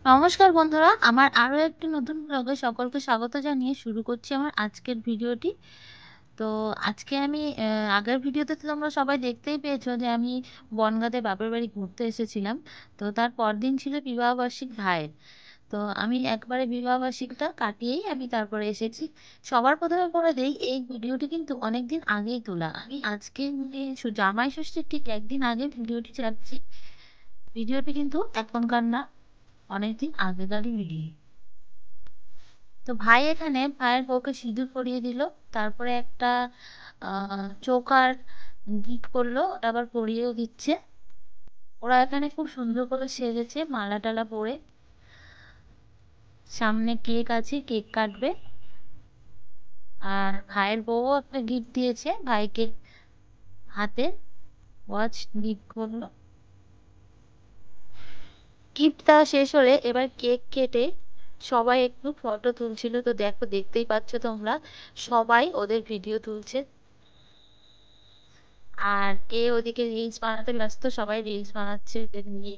নমস্কার বন্ধুরা, আমার আরও একটি নতুন ব্লগে সকলকে স্বাগত জানিয়ে শুরু করছি আমার আজকের ভিডিওটি। তো আজকে আমি আগের ভিডিওতে তো তোমরা সবাই দেখতেই পেয়েছো যে আমি বনগাঁতে বাপের বাড়ি ঘুরতে এসেছিলাম। তো তার পরদিন ছিল বিবাহবার্ষিক ভাইয়ের। তো আমি একবারে বিবাহবার্ষিকটা কাটিয়েই আমি তারপরে এসেছি। সবার প্রথমে বলে দিই, এই ভিডিওটি কিন্তু অনেক দিন আগেই তোলা। আমি আজকে জামাই ষষ্ঠীর ঠিক একদিন আগে ভিডিওটি ছাড়ছি। ভিডিওটি কিন্তু এখনকার না, অনেকদিন আগেকারই ভিডিও। তো ভাই এখানে ভাইয়ের বউকে সিঁদুর পরিয়ে দিল, তারপরে একটা চোকার গিফট করলো, ওটা আবার পরিয়েও দিচ্ছে। ওরা এখানে খুব সুন্দর করে সেজেছে মালা টালা পরে। সামনে কেক আছে, কেক কাটবে। আর ভাইয়ের বউও একটা গিফট দিয়েছে ভাইকে, হাতে ওয়াচ গিফট করলো। গিফট দেওয়া শেষ হলে এবার কেক কেটে সবাই একটু ফটো তুলছিল। তো দেখো, দেখতেই পাচ্ছ তোমরা, সবাই ওদের ভিডিও তুলছে। আর কে ওদিকে রিলস বানাতে ব্যস্ত, সবাই রিলস বানাচ্ছে ওদের নিয়ে।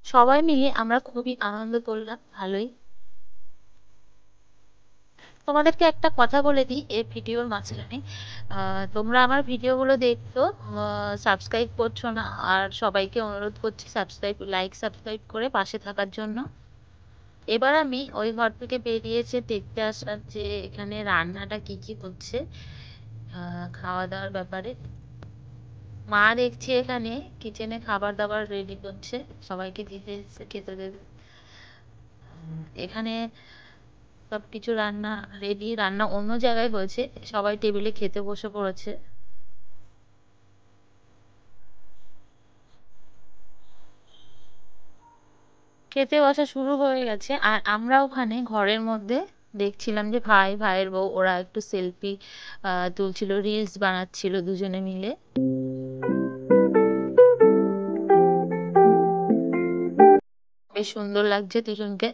সবাই মিলে আমরা খুবই আনন্দ করলাম, ভালোই। তোমাদেরকে একটা কথা বলে দিই এই ভিডিওর মাঝখানে, তোমরা আমার ভিডিওগুলো দেখছো, সাবস্ক্রাইব করছো না। আর সবাইকে অনুরোধ করছি সাবস্ক্রাইব করে পাশে থাকার জন্য। এবার আমি ওই ঘর থেকে বেরিয়েছে দেখতে আসলাম যে এখানে রান্নাটা কি কি হচ্ছে, খাওয়া দাওয়ার ব্যাপারে। মা দেখছি এখানে কিচেনে খাবার দাবার রেডি করছে, সবাইকে দিতে এসেছে, খেতে দেবে। এখানে সবকিছু রান্না রেডি, রান্না অন্য জায়গায় হয়েছে, সবাই টেবিলে খেতে বসে পড়েছে। খেতে বসা শুরু হয়ে গেছে, আর আমরা ওখানে ঘরের মধ্যে দেখছিলাম যে ভাইয়ের বউ ওরা একটু সেলফি তুলছিল, রিলস বানাচ্ছিল দুজনে মিলে। বেশ সুন্দর লাগছে দুজনকে।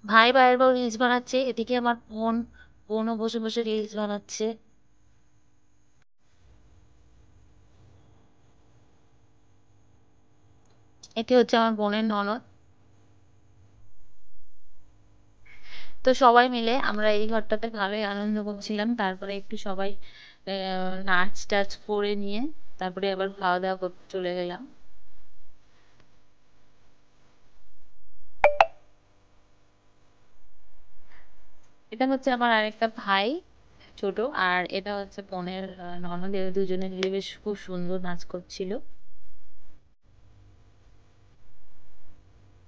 ভাইয়ের বউ রিলস বানাচ্ছে, এদিকে আমার বোনও বসে বসে রিলস বানাচ্ছে। এটি হচ্ছে আমার বোনের ননদ। তো সবাই মিলে আমরা এই ঘরটাতে ভালোই আনন্দ করছিলাম। তারপরে একটু সবাই নাচ টাচ করে নিয়ে তারপরে আবার খাওয়া দাওয়া করতে চলে গেলাম। এটা হচ্ছে আমার আরেকটা ভাই, ছোট। আর এটা হচ্ছে বোনের ননদ। এরা দুজনে মিলে বেশ খুব সুন্দর নাচ করছিল।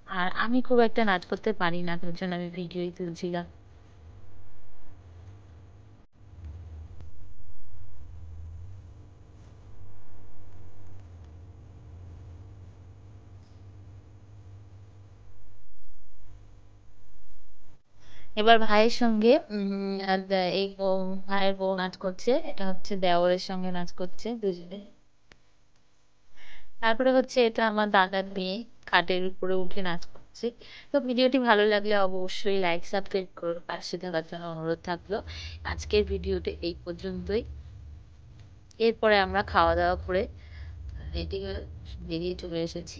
আর আমি খুব একটা নাচ করতে পারি না, তার জন্য আমি ভিডিওই তুলছিলাম। এবার ভাইয়ের সঙ্গে ভাইয়ের বউ নাচ করছে, এটা হচ্ছে দেওরের সঙ্গে নাচ করছে দুজনে। তারপরে হচ্ছে এটা আমার দাদার মেয়ে, খাটের উপরে উঠে নাচ করছে। তো ভিডিওটি ভালো লাগলে অবশ্যই লাইক সাবস্ক্রাইব করো, পাশে থাকার জন্য অনুরোধ থাকলো। আজকের ভিডিওটি এই পর্যন্তই। এরপরে আমরা খাওয়া দাওয়া করে রেডি হয়ে বেরিয়ে চলে এসেছি।